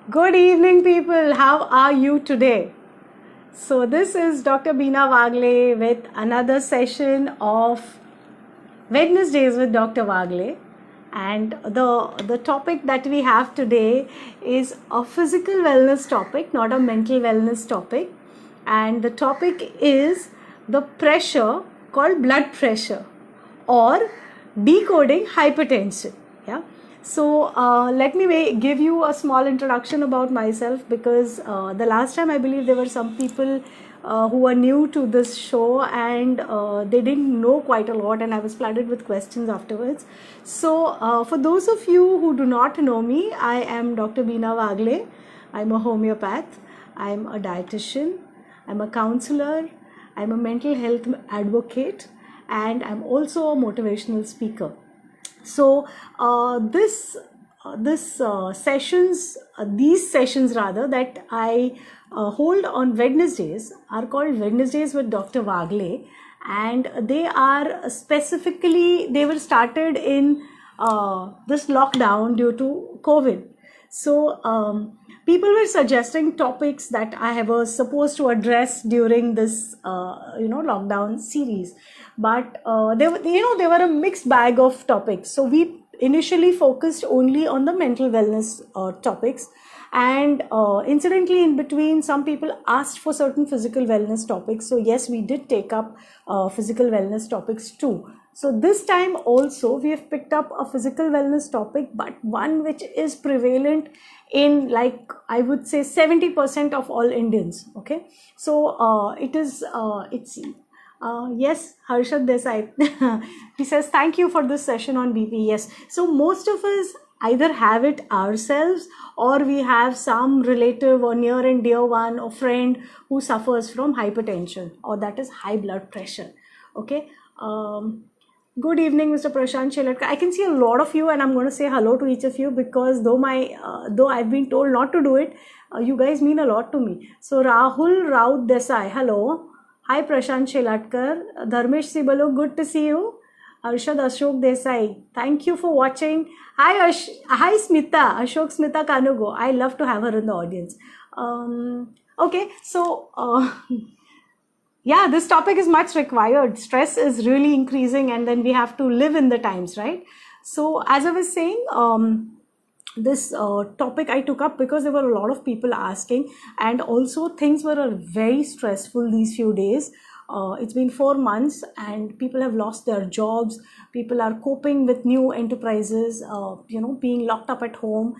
Good evening, people. How are you today? So, this is Dr. Beena Wagle with another session of Wednesdays with Dr. Wagle. And the topic that we have today is a physical wellness topic, not a mental wellness topic. And the topic is the pressure called blood pressure or decoding hypertension. Yeah. So let me give you a small introduction about myself, because the last time I believe there were some people who were new to this show, and they didn't know quite a lot, and I was flooded with questions afterwards. So for those of you who do not know me, I am Dr. Beena Wagle. I'm a homeopath. I'm a dietitian. I'm a counselor. I'm a mental health advocate, and I'm also a motivational speaker. So these sessions rather that I hold on Wednesdays are called Wednesdays with Dr. Wagle, and they were started in this lockdown due to COVID. So people were suggesting topics that I was supposed to address during this lockdown series, but there were a mixed bag of topics. So we initially focused only on the mental wellness topics, and incidentally in between some people asked for certain physical wellness topics. So yes, we did take up physical wellness topics too. So this time also we have picked up a physical wellness topic, but one which is prevalent in, like, I would say 70% of all Indians. Okay, so it's yes, Harshad Desai. He says, thank you for this session on BP. Yes, so most of us either have it ourselves, or we have some relative or near and dear one or friend who suffers from hypertension, or that is high blood pressure. Okay. Good evening, Mr. Prashant Shelatkar. I can see a lot of you, and I'm going to say hello to each of you, because though I've been told not to do it, you guys mean a lot to me. So Rahul Raut Desai, hello. Hi Prashant Shelatkar. Dharmesh Sibalo, good to see you. Arshad Ashok Desai, thank you for watching. Hi Smita, Ashok Smita Kanugo. I love to have her in the audience. Okay, so yeah, this topic is much required. Stress is really increasing, and then we have to live in the times, right? So as I was saying, this topic I took up because there were a lot of people asking, and also things were very stressful these few days. It's been 4 months and people have lost their jobs. People are coping with new enterprises, being locked up at home.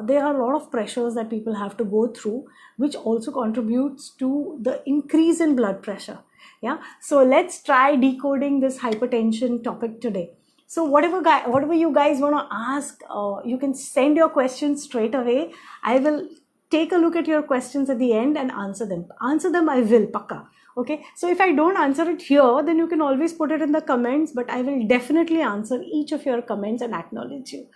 There are a lot of pressures that people have to go through, which also contributes to the increase in blood pressure. Yeah, so let's try decoding this hypertension topic today. So whatever you guys want to ask, you can send your questions straight away. I will take a look at your questions at the end and answer them. I will, pakka. Okay, so if I don't answer it here, then you can always put it in the comments, but I will definitely answer each of your comments and acknowledge you.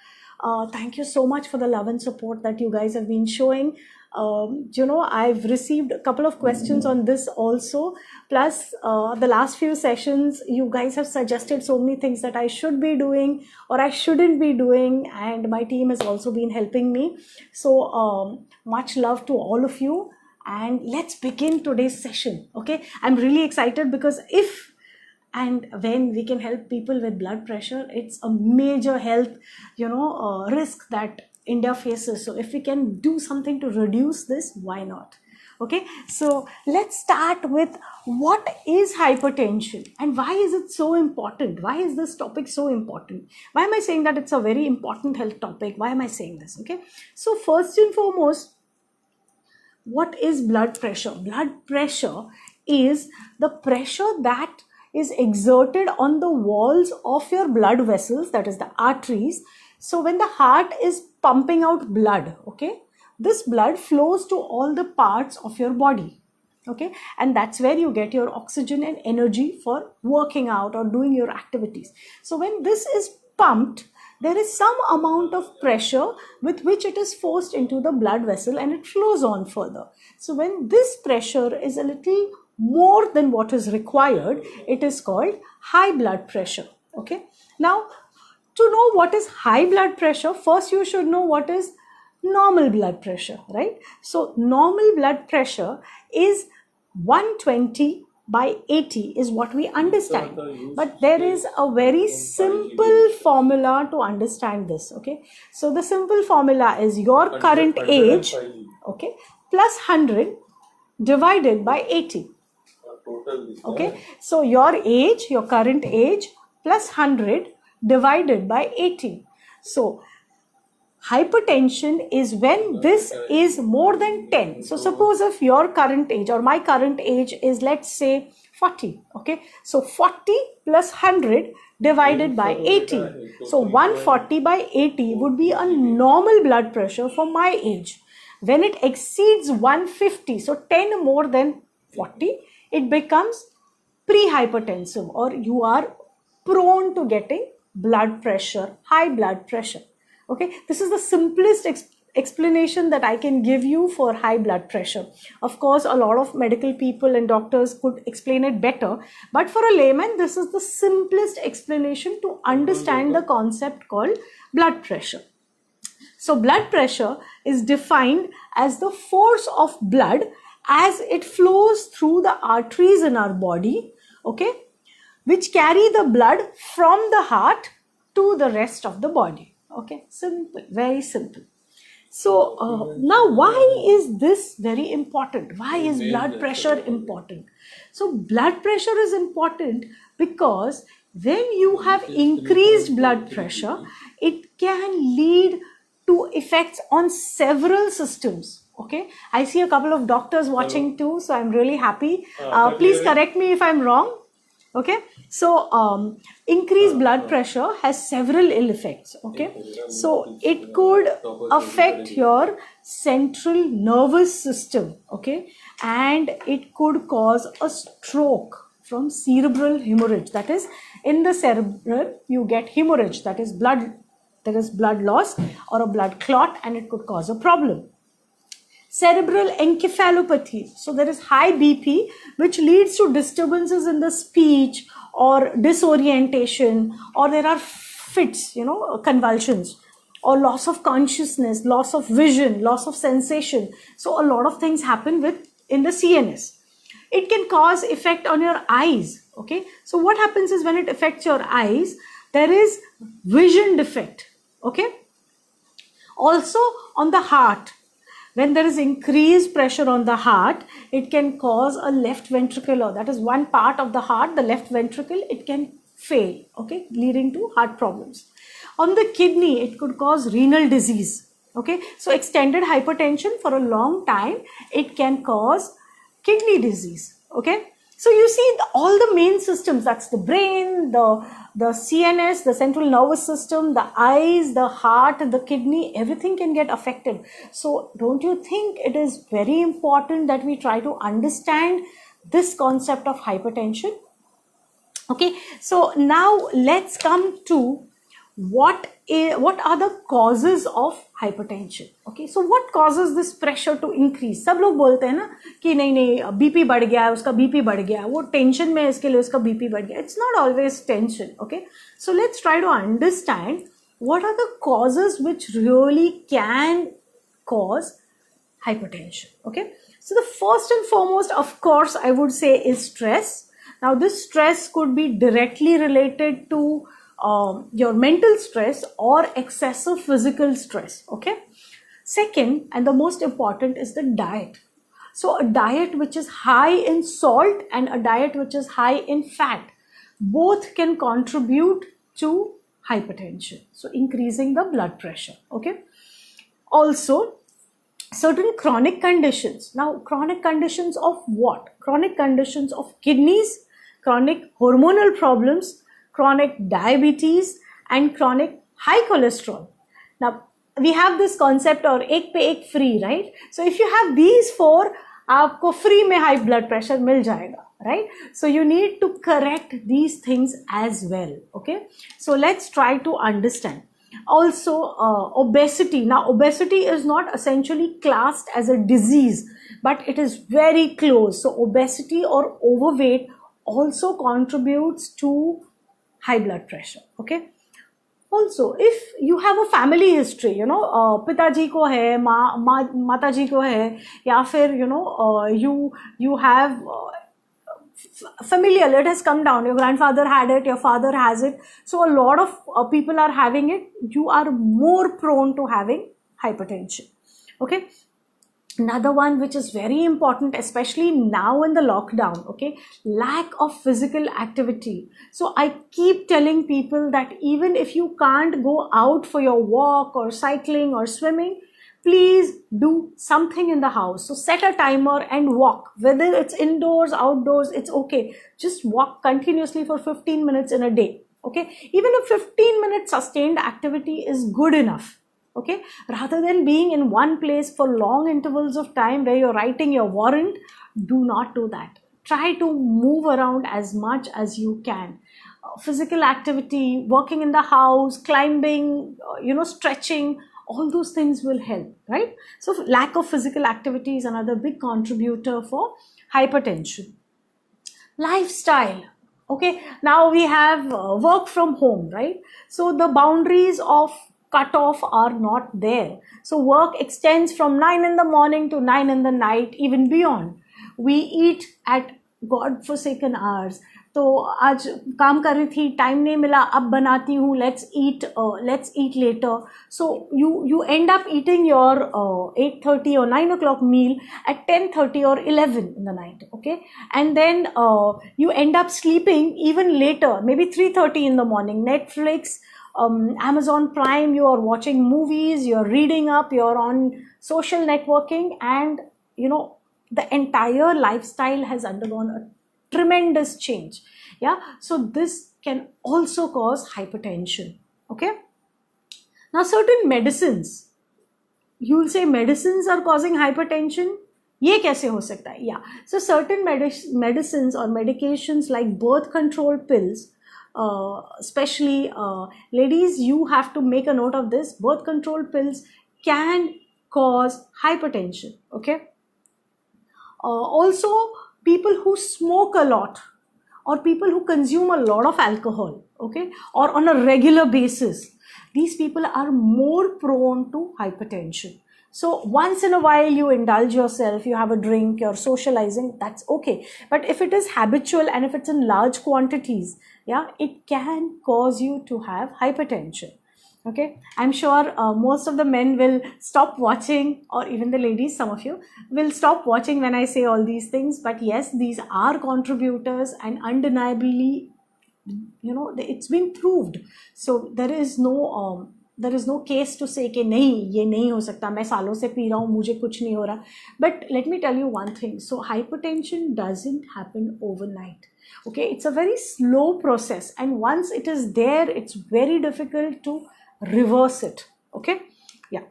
Thank you so much for the love and support that you guys have been showing. I've received a couple of questions on this also. Plus, the last few sessions, you guys have suggested so many things that I should be doing or I shouldn't be doing, and my team has also been helping me. So much love to all of you, and let's begin today's session. Okay, I'm really excited because if and when we can help people with blood pressure, it's a major health risk that India faces. So if we can do something to reduce this, why not? Okay, so let's start with what is hypertension and why is it so important? Why is this topic so important? Why am I saying that it's a very important health topic? Why am I saying this? Okay, so first and foremost, what is blood pressure? Blood pressure is the pressure that is exerted on the walls of your blood vessels, that is the arteries. So when the heart is pumping out blood, okay, this blood flows to all the parts of your body. Okay, and that's where you get your oxygen and energy for working out or doing your activities. So when this is pumped, there is some amount of pressure with which it is forced into the blood vessel and it flows on further. So when this pressure is a little more than what is required, it is called high blood pressure. Okay, now to know what is high blood pressure, first you should know what is normal blood pressure, right? So normal blood pressure is 120 by 80 is what we understand. But there is a very simple formula to understand this, okay? So the simple formula is your current age, okay, plus 100 divided by 80. Okay, so your age, your current age plus 100 divided by 80. So hypertension is when this is more than 10. So suppose if your current age or my current age is, let's say, 40. Okay, so 40 plus 100 divided by 80. So 140 by 80 would be a normal blood pressure for my age. When it exceeds 150, so 10 more than 40, it becomes prehypertensive, or you are prone to getting blood pressure, high blood pressure. Okay, this is the simplest explanation that I can give you for high blood pressure. Of course, a lot of medical people and doctors could explain it better, but for a layman, this is the simplest explanation to understand the concept called blood pressure. So blood pressure is defined as the force of blood as it flows through the arteries in our body, okay, which carry the blood from the heart to the rest of the body. Okay, simple, very simple. So now why is this very important? Why is blood pressure important? So blood pressure is important because when you have increased blood pressure, it can lead to effects on several systems. Okay, I see a couple of doctors watching too, so I'm really happy. Please correct me if I'm wrong. Okay, so increased blood pressure has several ill effects. Okay, so it could affect your central nervous system. Okay, and it could cause a stroke from cerebral hemorrhage. That is, in the cerebrum you get hemorrhage, that is blood, there is blood loss or a blood clot, and it could cause a problem. Cerebral encephalopathy, so there is high BP, which leads to disturbances in the speech or disorientation, or there are fits, convulsions, or loss of consciousness, loss of vision, loss of sensation. So a lot of things happen in the CNS. It can cause effect on your eyes. Okay, so what happens is when it affects your eyes, there is vision defect. Okay, also on the heart, when there is increased pressure on the heart, it can cause a left ventricular, that is one part of the heart, the left ventricle, it can fail, okay, leading to heart problems. On the kidney, it could cause renal disease. Okay, so extended hypertension for a long time, it can cause kidney disease. Okay, so you see all the main systems, that's the brain, the CNS, the central nervous system, the eyes, the heart, the kidney, everything can get affected. So don't you think it is very important that we try to understand this concept of hypertension? Okay, so now let's come to what are the causes of hypertension. Okay, so what causes this pressure to increase? सब लोग बोलते हैं ना कि नहीं BP बढ़ गया है, उसका बीपी बढ़ गया है, वो टेंशन में है इसके लिए उसका बीपी बढ़ गया. It's not always tension. Okay, so let's try to understand what are the causes which really can cause hypertension. Okay, so the first and foremost, of course, I would say is stress. Now this stress could be directly related to your mental stress or excessive physical stress. Okay, second and the most important is the diet. So a diet which is high in salt and a diet which is high in fat, both can contribute to hypertension, so increasing the blood pressure. Okay, also certain chronic conditions. Now chronic conditions of what? Chronic conditions of kidneys, chronic hormonal problems, chronic diabetes, and chronic high cholesterol. Now we have this concept or ek pe ek free, right? So if you have these four, aapko free mein high blood pressure mil jayega, right? So you need to correct these things as well. Okay, so let's try to understand. Also obesity. Now obesity is not essentially classed as a disease, but it is very close. So obesity or overweight also contributes to high blood pressure. Okay, Also, if you have a family history, पिताजी को है, माताजी को है, या फिर you have familial, it has come down, your grandfather had it, your father has it, so a lot of people are having it, you are more prone to having hypertension. Okay. Another one which is very important, especially now in the lockdown, okay, lack of physical activity. So I keep telling people that even if you can't go out for your walk or cycling or swimming, please do something in the house. So set a timer and walk, whether it's indoors, outdoors, it's okay. Just walk continuously for 15 minutes in a day. Okay, even a 15-minute sustained activity is good enough. Okay, rather than being in one place for long intervals of time where you're writing your warrant, do not do that. Try to move around as much as you can. Physical activity, working in the house, climbing, stretching, all those things will help, right? So lack of physical activity is another big contributor for hypertension. Lifestyle. Okay, now we have work from home, right? So the boundaries of cutoff are not there. So work extends from 9 in the morning to 9 in the night, even beyond. We eat at God forsaken hours. तो आज काम कर रही थी, time नहीं मिला, अब बनाती हूँ, let's eat later. So you end up eating your 8:30 or 9 o'clock meal at 10:30 or 11 in the night. Okay, and then you end up sleeping even later, maybe 3:30 in the morning. Netflix, Amazon Prime, you are watching movies, you're reading up, you're on social networking, and the entire lifestyle has undergone a tremendous change. Yeah, so this can also cause hypertension. Okay, now certain medicines, you will say medicines are causing hypertension. ये कैसे हो सकता है? Yeah, so certain medicines or medications like birth control pills, especially ladies, you have to make a note of this. Birth control pills can cause hypertension. Okay, also people who smoke a lot, or people who consume a lot of alcohol, okay, or on a regular basis, these people are more prone to hypertension. So once in a while you indulge yourself, you have a drink, you're socializing, that's okay. But if it is habitual and if it's in large quantities, yeah, it can cause you to have hypertension. Okay, I'm sure most of the men will stop watching, or even the ladies, some of you will stop watching when I say all these things. But yes, these are contributors, and undeniably, it's been proved. So there is no case to say कि नहीं, ये नहीं हो सकता, मैं सालों से P रहा हूँ, मुझे कुछ नहीं हो रहा. But let me tell you one thing. So hypertension doesn't happen overnight. Okay, it's a very slow process, and once it is there, it's very difficult to reverse it. Okay, yeah.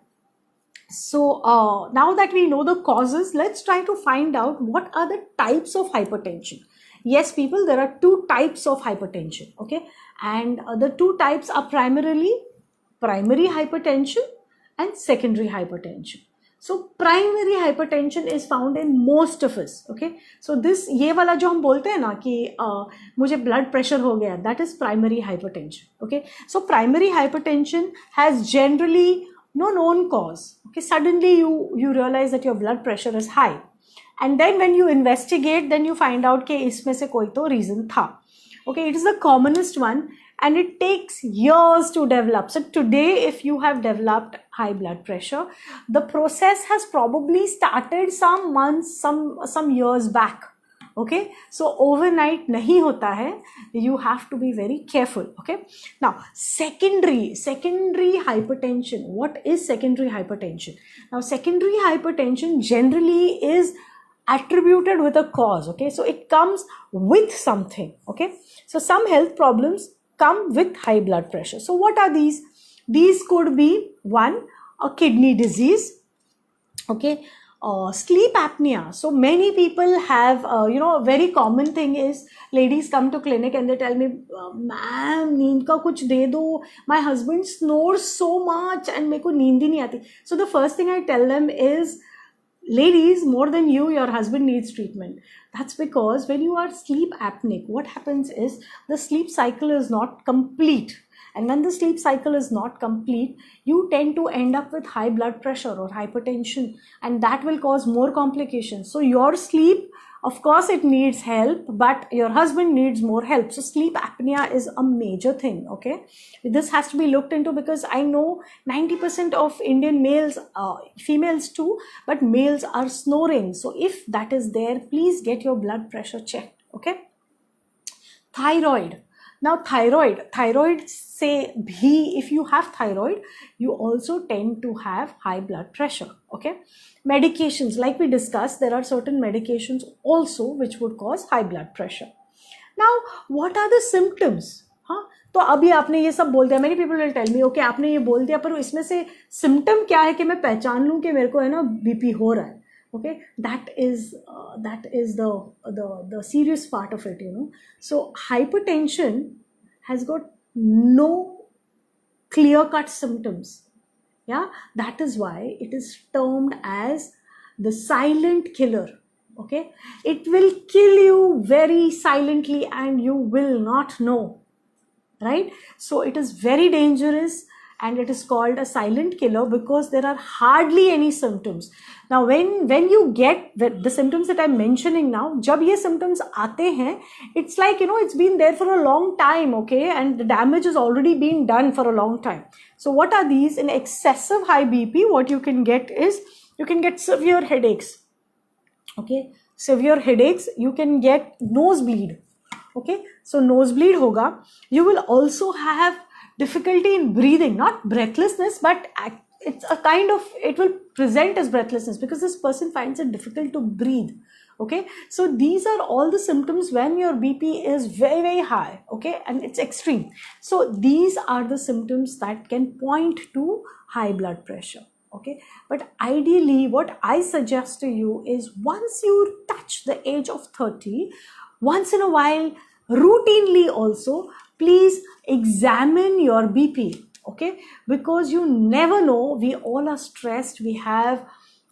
So now that we know the causes, let's try to find out what are the types of hypertension. Yes, people, there are two types of hypertension. Okay, and the two types are primarily primary hypertension and secondary hypertension. So primary hypertension is found in most of us. Okay, so this ये वाला जो हम बोलते हैं ना कि मुझे blood pressure हो गया, that is primary hypertension. Okay, so primary hypertension has generally no known cause. Okay, suddenly you realize that your blood pressure is high, and then when you investigate, then you find out कि इसमें से कोई तो reason था. Okay, it is the commonest one, and it takes years to develop. So today, if you have developed high blood pressure, the process has probably started some months, some years back. Okay, so overnight nahi hota hai. You have to be very careful. Okay, now secondary hypertension. What is secondary hypertension? Now secondary hypertension generally is attributed with a cause. Okay, so it comes with something. Okay, so some health problems come with high blood pressure. So what are these? These could be one, a kidney disease. Okay, sleep apnea. So many people have, a very common thing is ladies come to clinic and they tell me, ma'am, नींद का कुछ दे दो. My husband snores so much and मेरे को नींद ही नहीं आती. So the first thing I tell them is, ladies, more than you, your husband needs treatment. That's because when you are sleep apneic, what happens is the sleep cycle is not complete. And when the sleep cycle is not complete, you tend to end up with high blood pressure or hypertension, and that will cause more complications. So your sleep, of course it needs help, but your husband needs more help. So sleep apnea is a major thing, okay? This has to be looked into, because I know 90% of Indian males, females too, but males are snoring. So if that is there, please get your blood pressure checked, okay? Thyroid. Now thyroid say bhi, if you have thyroid, you also tend to have high blood pressure, okay? Medications, like we discussed, there are certain medications also which would cause high blood pressure. Now, what are the symptoms? हाँ, तो अभी आपने ये सब बोल दिया, many people will tell me, okay, आपने ये बोल दिया, पर इसमें से symptom क्या है कि मैं पहचान लूँ कि मेरे को है ना BP हो रहा है, okay? That is the serious part of it, you know. So hypertension has got no clear-cut symptoms. Yeah, that is why it is termed as the silent killer. Okay, it will kill you very silently and you will not know, right? So it is very dangerous, and it is called a silent killer because there are hardly any symptoms. Now when you get the symptoms that I'm mentioning now, jab ye symptoms aate hain, it's like, you know, it's been there for a long time, okay, and the damage has already been done for a long time. So what are these? In excessive high BP, what you can get is, you can get severe headaches, okay? Severe headaches, you can get nosebleed, okay? So nosebleed hoga. You will also have difficulty in breathing, not breathlessness, but it's a kind of, it will present as breathlessness because this person finds it difficult to breathe, okay? So these are all the symptoms when your BP is very, very high, okay, and it's extreme. So these are the symptoms that can point to high blood pressure, okay? But ideally, what I suggest to you is, once you touch the age of 30, once in a while, routinely also, please examine your BP, okay? Because you never know, we all are stressed, we have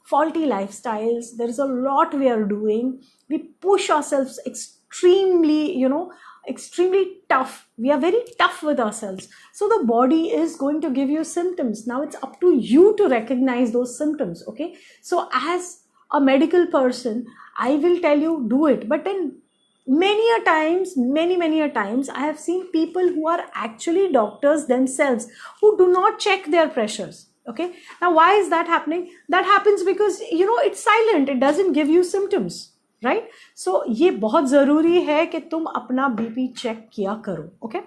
faulty lifestyles, there is a lot we are doing, we push ourselves extremely, you know, extremely tough. We are very tough with ourselves. So the body is going to give you symptoms. Now it's up to you to recognize those symptoms, okay? So as a medical person, I will tell you, do it. But then many a times, I have seen people who are actually doctors themselves who do not check their pressures, okay? Now why is that happening? That happens because, you know, it's silent, it doesn't give you symptoms, right? So ये बहुत ज़रूरी है कि तुम अपना BP check किया करो, okay?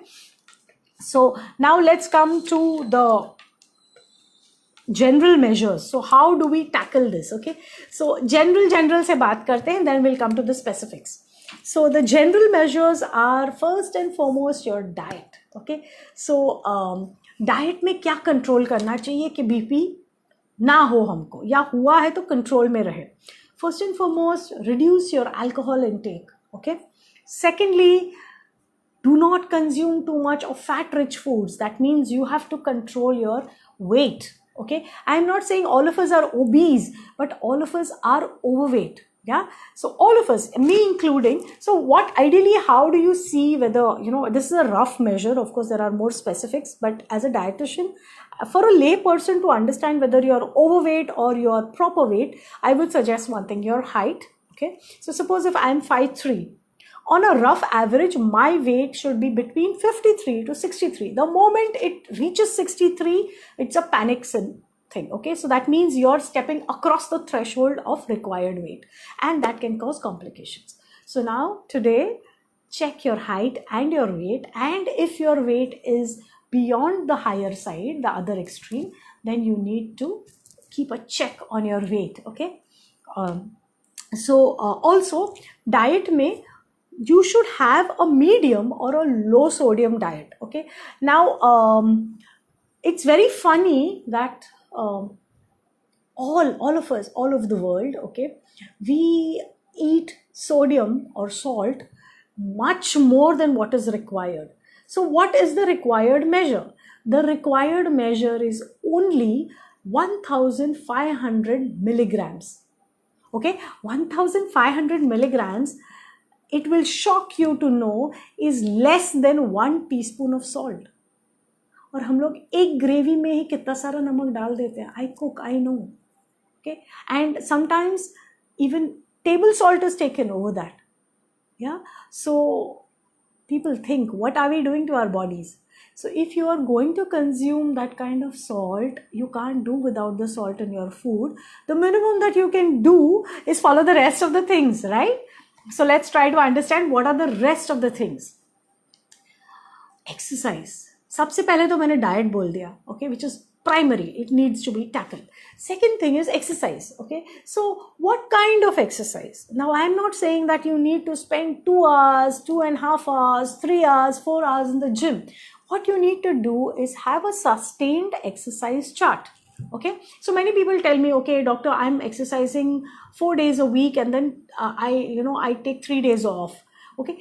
So now let's come to the general measures. So how do we tackle this, okay? So general से बात करते हैं, then we'll come to the specifics. So the general measures are, first and foremost, your diet, okay? So diet में क्या control करना चाहिए कि BP ना हो हमको, या हुआ है तो control में रहे. First and foremost, reduce your alcohol intake, okay? Secondly, do not consume too much of fat-rich foods. That means you have to control your weight, okay? I'm not saying all of us are obese, but all of us are overweight. Yeah, so all of us, me including. So what ideally, how do you see whether, you know, this is a rough measure, of course there are more specifics, but as a dietitian, for a lay person to understand whether you're overweight or you're proper weight, I would suggest one thing: your height, okay? So suppose if I'm 5'3", on a rough average, my weight should be between 53 to 63. The moment it reaches 63, it's a panic thing, okay? So that means you're stepping across the threshold of required weight, and that can cause complications. So now today, check your height and your weight, and if your weight is beyond the higher side, the other extreme, then you need to keep a check on your weight, okay? Also, diet may, you should have a medium or a low sodium diet, okay? Now it's very funny that all of us, all over the world, okay, we eat sodium or salt much more than what is required. So what is the required measure? The required measure is only 1500 milligrams, okay? 1500 milligrams, it will shock you to know, is less than 1 teaspoon of salt. और हम लोग एक gravy में ही कितना सारा नमक डाल देते हैं. I cook, I know. Okay, and sometimes even table salt is taken over that. Yeah, so people think, what are we doing to our bodies? So if you are going to consume that kind of salt, you can't do without the salt in your food. The minimum that you can do is follow the rest of the things, right? So let's try to understand what are the rest of the things. Exercise. सबसे पहले तो मैंने diet बोल दिया, okay, which is primary, it needs to be tackled. Second thing is exercise, okay. So what kind of exercise? Now I'm not saying that you need to spend 2 hours, 2.5 hours, 3 hours, 4 hours in the gym. What you need to do is have a sustained exercise chart. Okay, so many people tell me, okay doctor, I'm exercising 4 days a week and then I take 3 days off. Okay,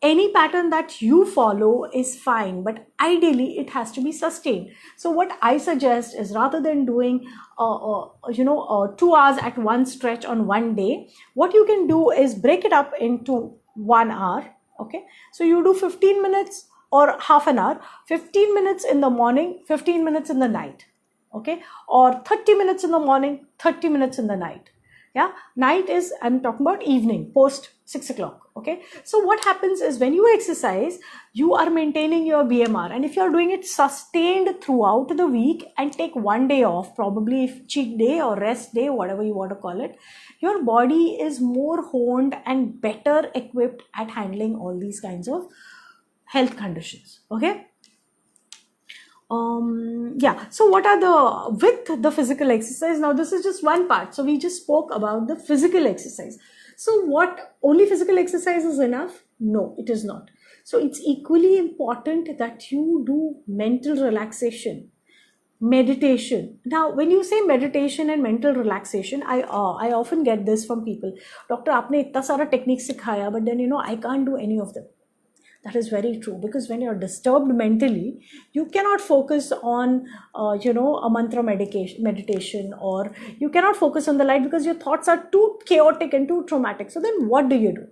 any pattern that you follow is fine, but ideally it has to be sustained. So what I suggest is, rather than doing 2 hours at one stretch on one day, what you can do is break it up into 1 hour. Okay, so you do 15 minutes or half an hour, 15 minutes in the morning, 15 minutes in the night. Okay, or 30 minutes in the morning, 30 minutes in the night. Yeah, night is, I'm talking about evening, post 6 o'clock. Okay, so what happens is, when you exercise, you are maintaining your BMR, and if you are doing it sustained throughout the week and take one day off, probably if cheat day or rest day, whatever you want to call it, your body is more honed and better equipped at handling all these kinds of health conditions. Okay, yeah, so what are with the physical exercise? Now this is just one part, so we just spoke about the physical exercise. So what, only physical exercise is enough? No, it is not. So it's equally important that you do mental relaxation, meditation. Now when you say meditation and mental relaxation, I often get this from people, doctor aapne itna sara techniques sikhaya, but then I can't do any of them. That is very true, because when you're disturbed mentally, you cannot focus on, a mantra meditation, or you cannot focus on the light because your thoughts are too chaotic and too traumatic. So then what do?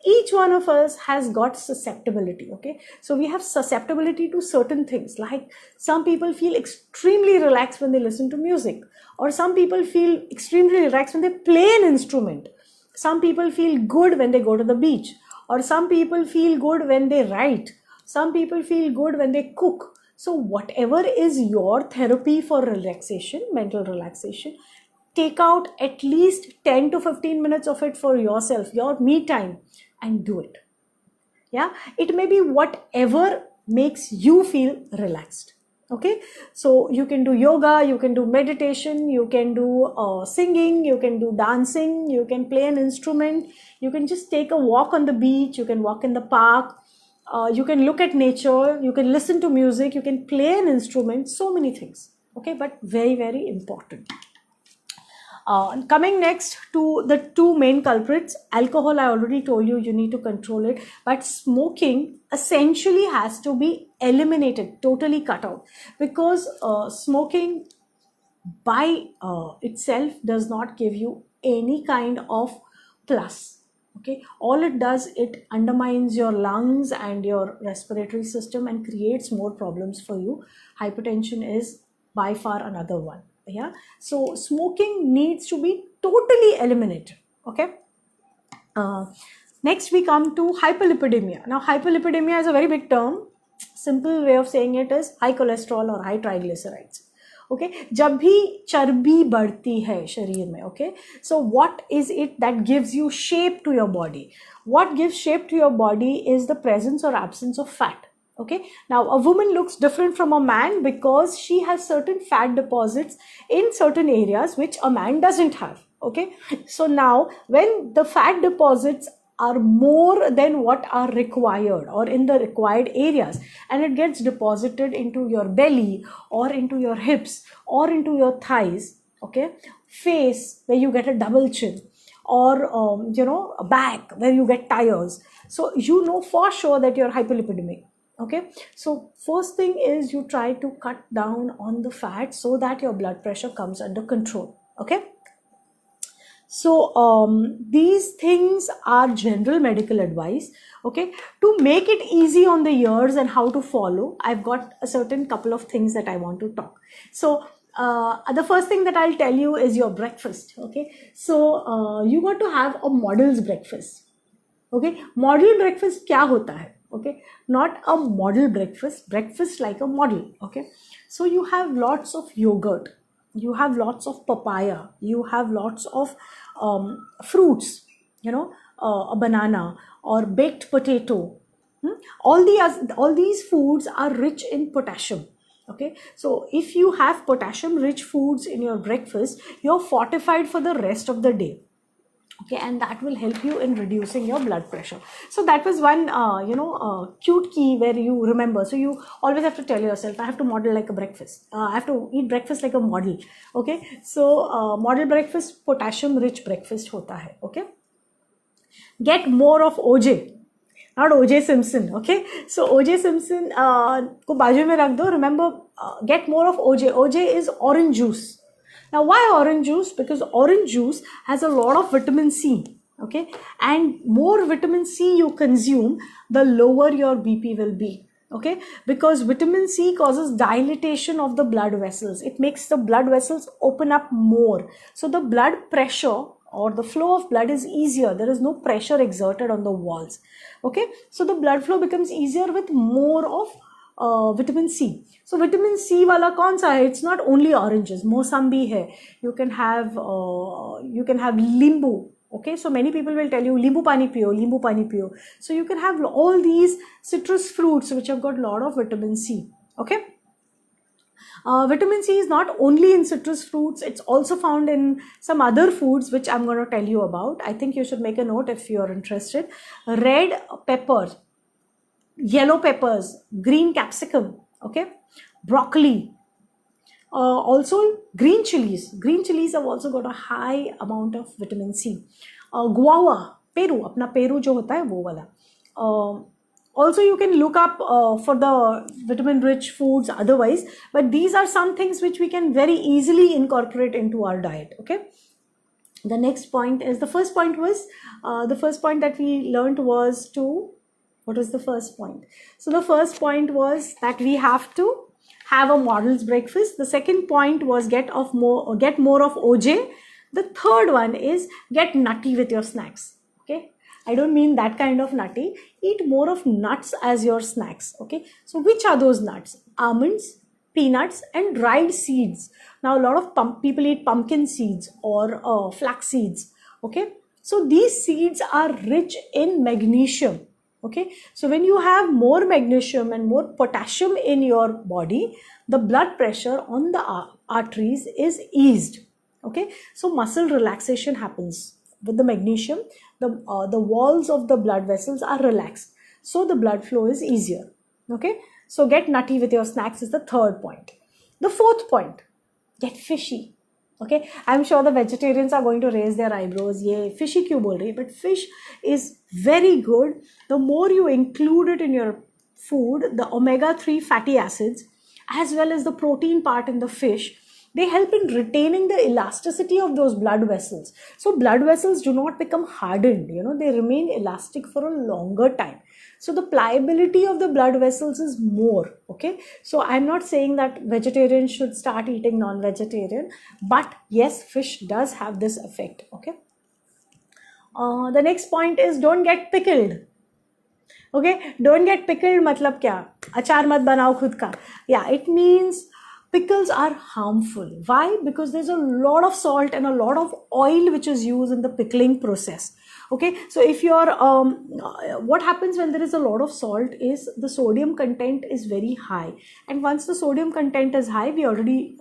Each one of us has got susceptibility, okay? So we have susceptibility to certain things, like some people feel extremely relaxed when they listen to music, or some people feel extremely relaxed when they play an instrument. Some people feel good when they go to the beach, or some people feel good when they write. Some people feel good when they cook. So whatever is your therapy for relaxation, mental relaxation, take out at least 10 to 15 minutes of it for yourself, your me time, and do it. Yeah, it may be whatever makes you feel relaxed. Okay, so you can do yoga, you can do meditation, you can do singing, you can do dancing, you can play an instrument, you can just take a walk on the beach, you can walk in the park, you can look at nature, you can listen to music, you can play an instrument, so many things. Okay, but very, very important. Coming next to the two main culprits, alcohol, I already told you, you need to control it, but smoking essentially has to be eliminated, totally cut out, because smoking by itself does not give you any kind of plus. Okay, all it does, it undermines your lungs and your respiratory system and creates more problems for you. Hypertension is by far another one. Yeah, so smoking needs to be totally eliminated. Okay, next we come to hyperlipidemia. Now hyperlipidemia is a very big term. Simple way of saying it is high cholesterol or high triglycerides. Okay, जब भी चर्बी बढ़ती है शरीर में, okay, so what is it that gives you shape to your body? What gives shape to your body is the presence or absence of fat. Okay, now a woman looks different from a man because she has certain fat deposits in certain areas which a man doesn't have. Okay, so now when the fat deposits are more than what are required or in the required areas, and it gets deposited into your belly or into your hips or into your thighs, okay, face where you get a double chin, or a back where you get tires, so you know for sure that you're hyperlipidemic. Okay, so first thing is you try to cut down on the fat so that your blood pressure comes under control. Okay, So these things are general medical advice. Okay, to make it easy on the ears and how to follow, I've got a certain couple of things that I want to talk. So the first thing that I'll tell you is your breakfast. Okay, so you got to have a model's breakfast. Okay, model breakfast क्या होता है? Okay, not a model breakfast, breakfast like a model. Okay, so you have lots of yogurt, you have lots of papaya, you have lots of fruits, a banana or baked potato. All these foods are rich in potassium. Okay, so if you have potassium rich foods in your breakfast, you're fortified for the rest of the day. Okay, and that will help you in reducing your blood pressure. So that was one cute key where you remember. So you always have to tell yourself, I have to model like a breakfast, I have to eat breakfast like a model. Okay, so model breakfast potassium rich breakfast hota hai. Okay, get more of OJ, not OJ Simpson. Okay, so OJ Simpson ko baaju mein rakh do. Remember, get more of OJ. OJ is orange juice. Now, why orange juice? Because orange juice has a lot of vitamin C. Okay, and more vitamin C you consume, the lower your BP will be. Okay, because vitamin C causes dilatation of the blood vessels. It makes the blood vessels open up more. So the blood pressure or the flow of blood is easier. There is no pressure exerted on the walls. Okay, so the blood flow becomes easier with more of vitamin C. So vitamin C वाला कौन सा है? It's not only oranges, मौसम्बी है. You can have limbu. Okay, so many people will tell you limbu pani piyo, limbu pani piyo. So you can have all these citrus fruits which have got a lot of vitamin C. Okay, vitamin C is not only in citrus fruits, it's also found in some other foods which I'm going to tell you about. I think you should make a note if you're interested. Red pepper, yellow peppers, green capsicum, okay, broccoli, also green chilies. Green chilies have also got a high amount of vitamin C. Guava, peru, apna peru jo hota hai wo wala. Also you can look up for the vitamin rich foods otherwise, but these are some things which we can very easily incorporate into our diet. Okay, the next point is, the first point that we learned was to, what was the first point? So the first point was that we have to have a model's breakfast. The second point was get more of OJ. The third one is get nutty with your snacks. Okay, I don't mean that kind of nutty. Eat more of nuts as your snacks. Okay, so which are those nuts? Almonds, peanuts, and dried seeds. Now a lot of people eat pumpkin seeds or flax seeds. Okay, so these seeds are rich in magnesium. Okay, so when you have more magnesium and more potassium in your body, the blood pressure on the arteries is eased. Okay, so muscle relaxation happens with the magnesium. The walls of the blood vessels are relaxed, so the blood flow is easier. Okay, so get nutty with your snacks is the third point. The fourth point, get fishy. Okay, I'm sure the vegetarians are going to raise their eyebrows. Ye fishy क्यों बोल रही है? But fish is very good. The more you include it in your food, the omega-3 fatty acids as well as the protein part in the fish, they help in retaining the elasticity of those blood vessels. So blood vessels do not become hardened, they remain elastic for a longer time. So the pliability of the blood vessels is more. Okay, so I'm not saying that vegetarians should start eating non-vegetarian, but yes, fish does have this effect. Okay, the next point is don't get pickled. Okay, don't get pickled matlab kya? Achar mat banao khud ka. Yeah, it means pickles are harmful. Why? Because there's a lot of salt and a lot of oil which is used in the pickling process. Okay, so if you're what happens when there is a lot of salt is the sodium content is very high, and once the sodium content is high, we already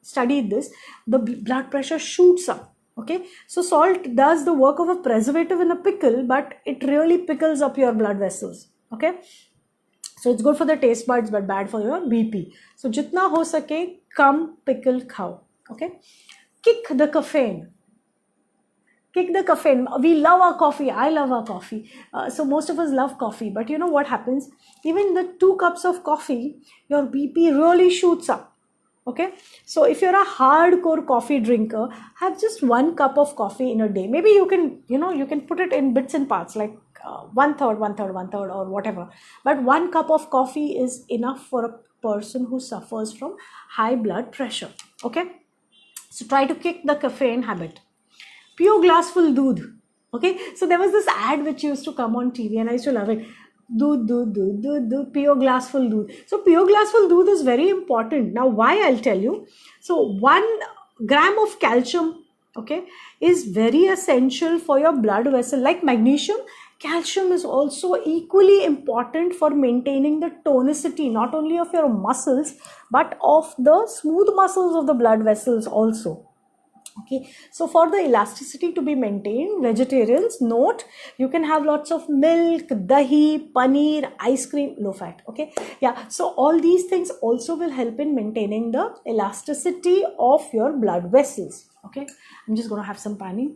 studied this, the blood pressure shoots up. Okay, so salt does the work of a preservative in a pickle, but it really pickles up your blood vessels. Okay, so it's good for the taste buds but bad for your BP. So jitna ho sake kam pickle khao. Okay, kick the caffeine. Kick the caffeine. We love our coffee. I love our coffee. So most of us love coffee. But you know what happens? Even the 2 cups of coffee, your BP really shoots up. Okay, so if you're a hardcore coffee drinker, have just 1 cup of coffee in a day. Maybe you can, you can put it in bits and parts, like one third, one third, one third, or whatever. But 1 cup of coffee is enough for a person who suffers from high blood pressure. Okay, so try to kick the caffeine habit. Pure glass full doodh. Okay, so there was this ad which used to come on TV and I used to love it. Doodh, doodh, doodh, doodh, doodh, pure glass full doodh. So pure glass full doodh is very important. Now, why, I'll tell you. So 1 gram of calcium, okay, is very essential for your blood vessel. Like magnesium, calcium is also equally important for maintaining the tonicity, not only of your muscles, but of the smooth muscles of the blood vessels also. Okay, so for the elasticity to be maintained, vegetarians, note, you can have lots of milk, dahi, paneer, ice cream, low fat. Okay, yeah, so all these things also will help in maintaining the elasticity of your blood vessels. Okay, I'm just going to have some pani.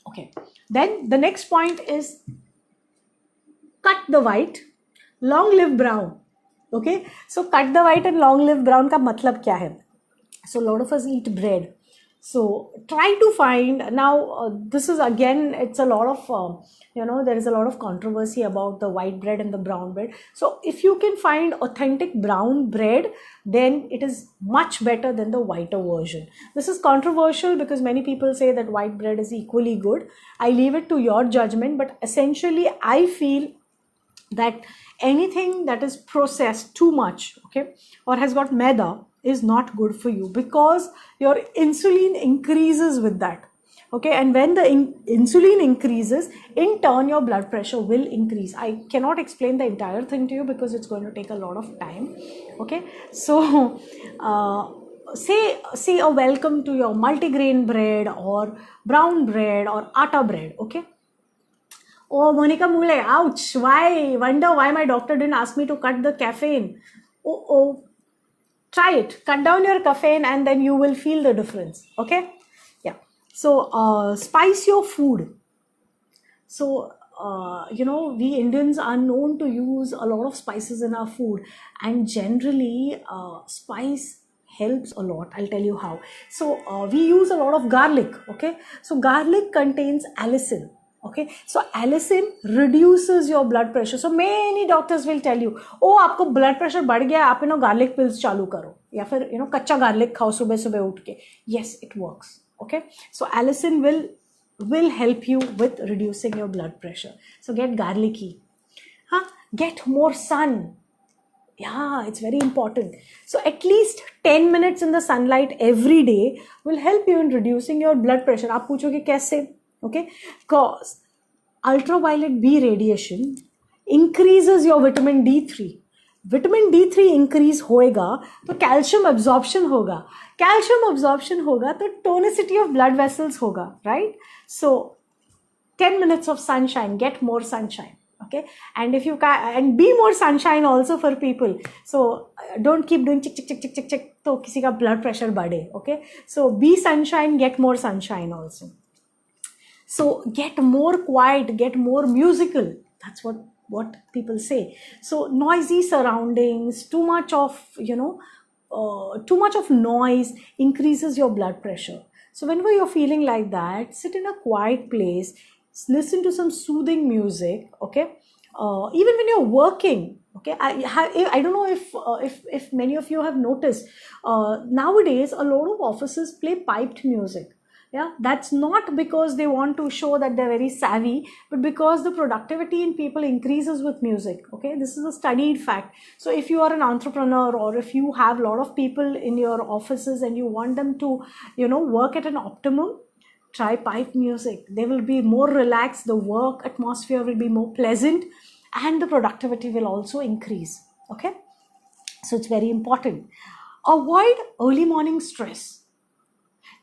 Okay, then the next point is cut the white, long live brown. Okay, so cut the white and long live brown का मतलब क्या है? So a lot of us eat bread. So try to find now. This is again, it's a lot of there is a lot of controversy about the white bread and the brown bread. So if you can find authentic brown bread, then it is much better than the whiter version. This is controversial because many people say that white bread is equally good. I leave it to your judgment, but essentially I feel that anything that is processed too much, okay, or has got maida is not good for you, because your insulin increases with that. Okay, and when the insulin increases, in turn your blood pressure will increase. I cannot explain the entire thing to you because it's going to take a lot of time. Okay, so say a welcome to your multigrain bread or brown bread or atta bread. Okay, oh, Monica Mule, ouch. Why? Wonder why my doctor didn't ask me to cut the caffeine. Oh. Try it. Cut down your caffeine and then you will feel the difference. Okay? Yeah. So, spice your food. So, we Indians are known to use a lot of spices in our food. And generally, spice helps a lot. I'll tell you how. So, we use a lot of garlic. Okay? So, garlic contains allicin. Okay, so allicin reduces your blood pressure. So many doctors will tell you, oh, आपको blood pressure बढ़ गया, आप garlic pills चालू करो, या फिर कच्चा garlic खाओ सुबह सुबह उठ के. Yes, it works. Okay, so allicin will help you with reducing your blood pressure. So get garlicky. Get more sun. Yeah, it's very important. So at least 10 minutes in the sunlight every day will help you in reducing your blood pressure. आप पूछोगे कैसे? Okay, because ultraviolet B radiation increases your vitamin D3. Vitamin D3 increase होएगा तो calcium absorption होगा. Calcium absorption होगा तो tonicity of blood vessels होगा, right? So 10 minutes of sunshine, get more sunshine. Okay, and if you can, and be more sunshine also for people. So don't keep doing chick तो किसी का blood pressure बढ़े. Okay, so be sunshine, get more sunshine also. So get more quiet, get more musical. That's what people say. So noisy surroundings, too much of noise increases your blood pressure. So whenever you're feeling like that, sit in a quiet place, listen to some soothing music. Okay, even when you're working. Okay, I don't know if many of you have noticed. Nowadays, a lot of offices play piped music. Yeah, that's not because they want to show that they're very savvy, but because the productivity in people increases with music. Okay, this is a studied fact. So if you are an entrepreneur, or if you have a lot of people in your offices and you want them to, work at an optimum, try pipe music. They will be more relaxed, the work atmosphere will be more pleasant, and the productivity will also increase. Okay, so it's very important. Avoid early morning stress.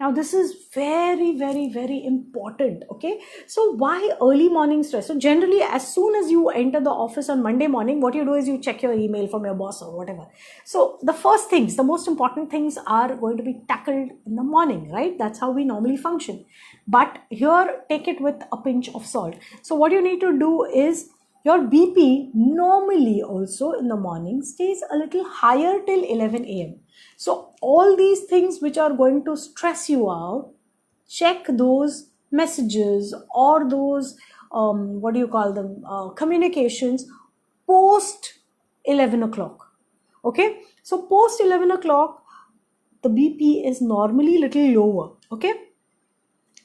Now, this is very, very, very important. Okay, so why early morning stress? So generally, as soon as you enter the office on Monday morning, what you do is you check your email from your boss or whatever. So the first things, the most important things are going to be tackled in the morning, right? That's how we normally function. But here, take it with a pinch of salt. So what you need to do is Your BP normally also in the morning stays a little higher till 11 a.m. So all these things which are going to stress you out, check those messages or those what do you call them, communications post 11 o'clock. Okay, so post 11 o'clock the BP is normally little lower. Okay,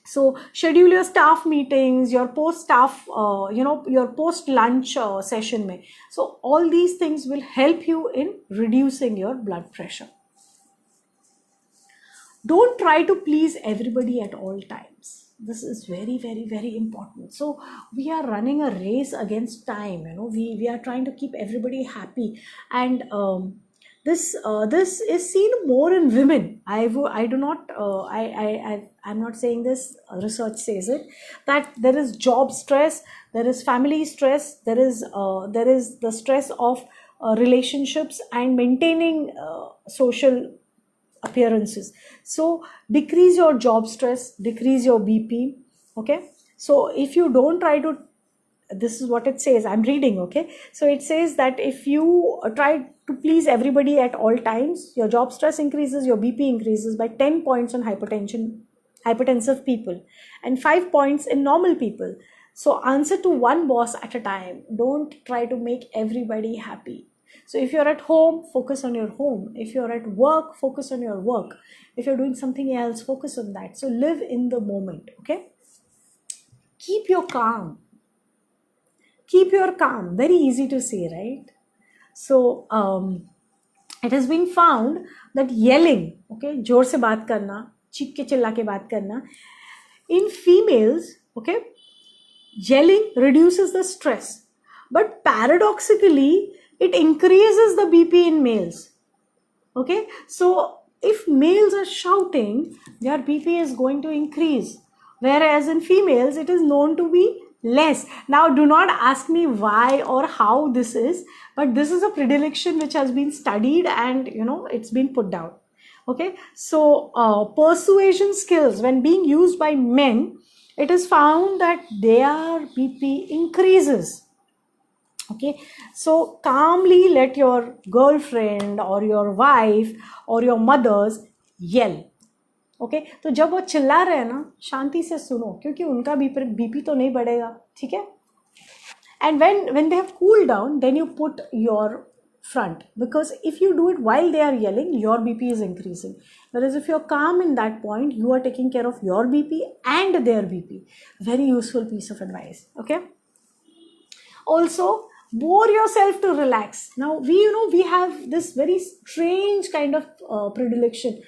so schedule your staff meetings, your post staff your post lunch session mein. So all these things will help you in reducing your blood pressure. Don't try to please everybody at all times. This is very, very, very important. So we are running a race against time. We are trying to keep everybody happy, and this is seen more in women. I do not I'm not saying this. Research says it, that there is job stress, there is family stress, there is the stress of relationships and maintaining social appearances. So decrease your job stress, decrease your BP. Okay, so if you don't try to, this is what it says, I'm reading. Okay, so it says that if you try to please everybody at all times, your job stress increases, your BP increases by 10 points on hypertensive people and 5 points in normal people. So answer to one boss at a time. Don't try to make everybody happy. So if you're at home, focus on your home. If you're at work, focus on your work. If you're doing something else, focus on that. So live in the moment. Okay, keep your calm. Keep your calm. Very easy to say, right? So it has been found that yelling, okay, जोर से बात करना, चीख के चिल्ला के बात करना, in females, okay, yelling reduces the stress, but paradoxically it increases the BP in males. Okay, so if males are shouting, their BP is going to increase, whereas in females it is known to be less. Now do not ask me why or how this is, but this is a predilection which has been studied and it's been put down. Okay, so persuasion skills, when being used by men, it is found that their BP increases. Okay, so calmly let your girlfriend or your wife or your mothers yell. Okay, तो जब वो चिल्ला रहे हैं ना, शांति से सुनो, क्योंकि उनका बीपी तो नहीं बढ़ेगा. ठीक है, and when they have cooled down, then you put your front, because if you do it while they are yelling, your BP is increasing, whereas if you're calm in that point, you are taking care of your BP and their BP. Very useful piece of advice. Okay, also bore yourself to relax. Now we have this very strange kind of predilection.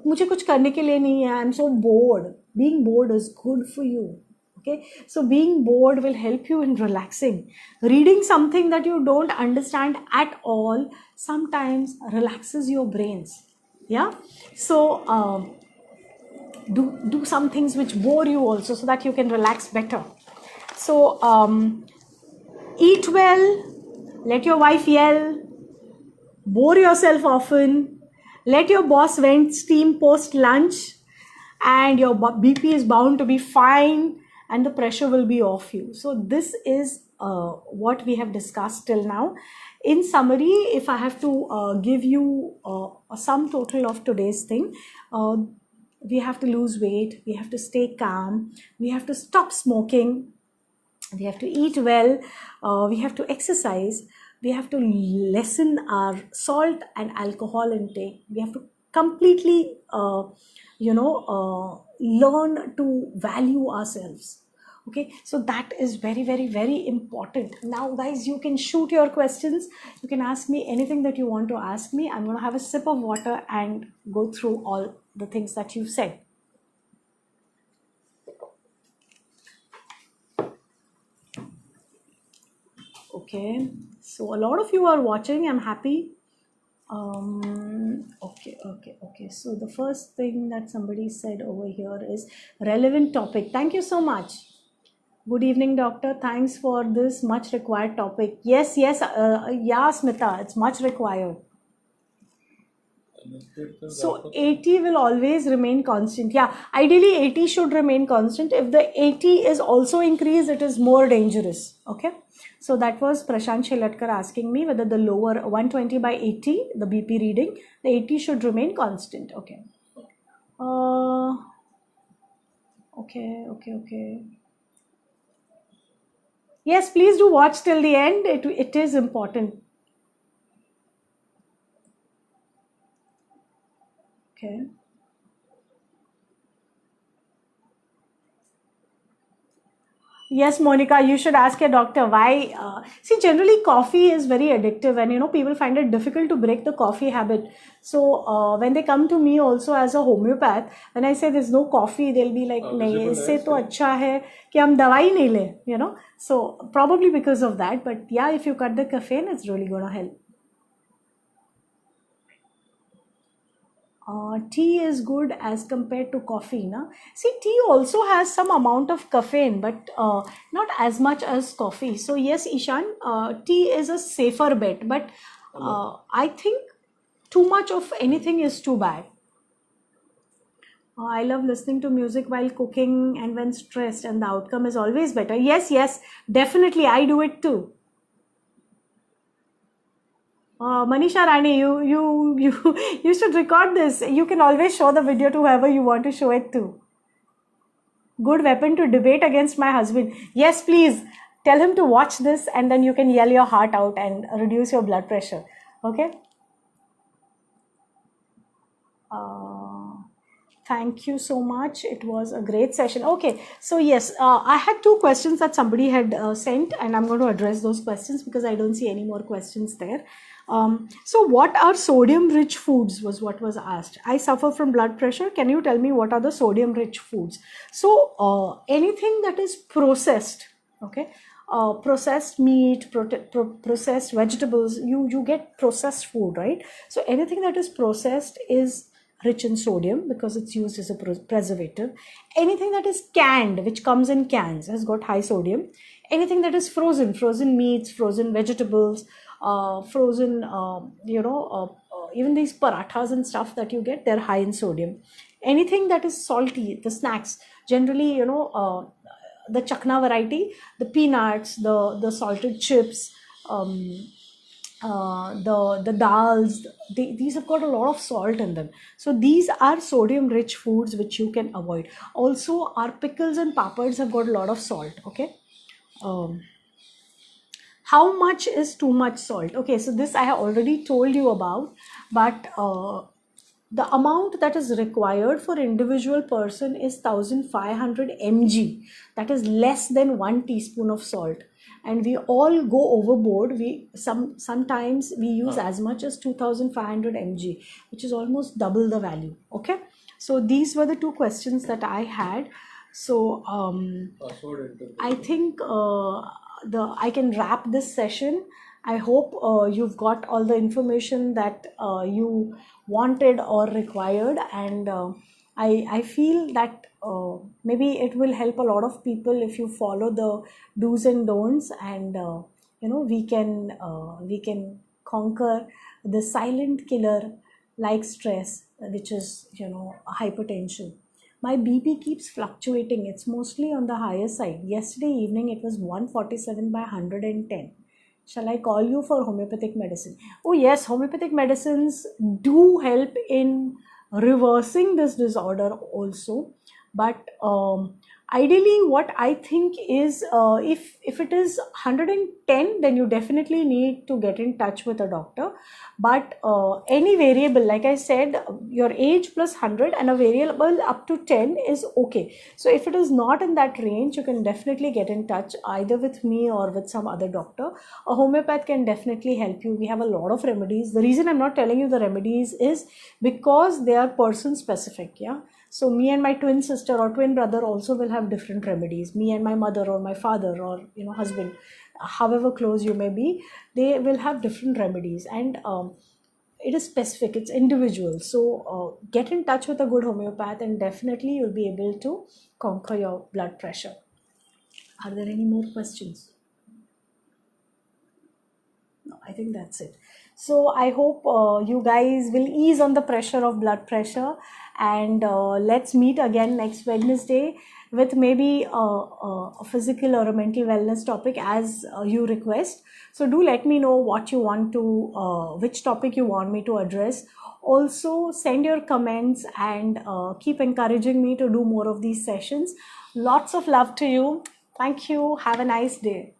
मुझे कुछ करने के लिए नहीं है, I'm so bored. Being bored is good for you. Okay, so being bored will help you in relaxing. Reading something that you don't understand at all sometimes relaxes your brains. Yeah, so do some things which bore you also, so that you can relax better. So eat well, let your wife yell, bore yourself often, let your boss vent steam post lunch, and your BP is bound to be fine and the pressure will be off you. So this is what we have discussed till now. In summary, if I have to give you a sum total of today's thing, we have to lose weight, we have to stay calm, we have to stop smoking, we have to eat well, we have to exercise, we have to lessen our salt and alcohol intake, we have to completely learn to value ourselves. Okay, so that is very, very, very important. Now guys, you can shoot your questions, you can ask me anything that you want to ask me. I'm going to have a sip of water and go through all the things that you've said. Okay, so a lot of you are watching, I'm happy. Okay, so the first thing that somebody said over here is relevant topic. Thank you so much. Good evening, doctor, thanks for this much required topic. Yes, yeah, Smita, it's much required. So 80 will always remain constant. Yeah, ideally 80 should remain constant. If the 80 is also increased, it is more dangerous. Okay. So that was Prashant Shelatkar asking me whether the lower 120 by 80, the BP reading, the 80 should remain constant. Okay. Uh, okay. Yes, please do watch till the end. It is important. Okay. Yes, Monica, you should ask your doctor why. See, generally, coffee is very addictive, and people find it difficult to break the coffee habit. So, when they come to me also as a homeopath, when I say there's no coffee, they'll be like, नहीं इससे तो अच्छा है कि हम दवाई नहीं ले. So probably because of that, but yeah, if you cut the caffeine, it's really gonna help. Tea is good as compared to coffee, na? See, tea also has some amount of caffeine, but not as much as coffee. So yes, Ishan, tea is a safer bet, but I think too much of anything is too bad. I love listening to music while cooking and when stressed, and the outcome is always better. Yes, definitely, I do it too. Manisha Rani, you should record this. You can always show the video to whoever you want to show it to. Good weapon to debate against my husband. Yes, please tell him to watch this, and then you can yell your heart out and reduce your blood pressure. Okay. Uh, Thank you so much. It was a great session. Okay, so yes, I had two questions that somebody had sent, and I'm going to address those questions because I don't see any more questions there. So, what are sodium rich foods? Was what was asked. I suffer from blood pressure. Can you tell me what are the sodium rich foods? So, anything that is processed, okay, processed meat, processed vegetables, you get processed food, right? So, anything that is processed is rich in sodium because it's used as a preservative. Anything that is canned, which comes in cans, has got high sodium. Anything that is frozen meats, frozen vegetables, frozen, even these parathas and stuff that you get, they're high in sodium. Anything that is salty, the snacks, generally, the chakna variety, the peanuts, the salted chips, um, the dals, these have got a lot of salt in them. So these are sodium rich foods which you can avoid. Also, our pickles and papads have got a lot of salt. Okay. Um, how much is too much salt? Okay, so this I have already told you about, but the amount that is required for individual person is 1500 mg. That is less than 1 teaspoon of salt, and we all go overboard. Sometimes we use as much as 2500 mg, which is almost double the value. Okay, so these were the two questions that I had. So I think I can wrap this session. I hope you've got all the information that you wanted or required, and I feel that maybe it will help a lot of people if you follow the do's and don'ts, and we can conquer the silent killer like stress, which is hypertension. My BP keeps fluctuating. It's mostly on the higher side. Yesterday evening it was 147 by 110. Shall I call you for homeopathic medicine? Oh, yes, homeopathic medicines do help in reversing this disorder also. But ideally, what I think is if it is 110, then you definitely need to get in touch with a doctor. But any variable, like I said, your age plus 100 and a variable up to 10 is okay. So if it is not in that range, you can definitely get in touch either with me or with some other doctor. A homeopath can definitely help you. We have a lot of remedies. The reason I'm not telling you the remedies is because they are person specific. Yeah. So me and my twin sister or twin brother also will have different remedies. Me and my mother or my father or husband, however close you may be, they will have different remedies, and it is specific. It's individual. So get in touch with a good homeopath, and definitely you'll be able to conquer your blood pressure. Are there any more questions? No, I think that's it. So I hope you guys will ease on the pressure of blood pressure, and let's meet again next Wednesday with maybe a physical or a mental wellness topic as you request. So do let me know what you want to, which topic you want me to address. Also, send your comments and keep encouraging me to do more of these sessions. Lots of love to you. Thank you. Have a nice day.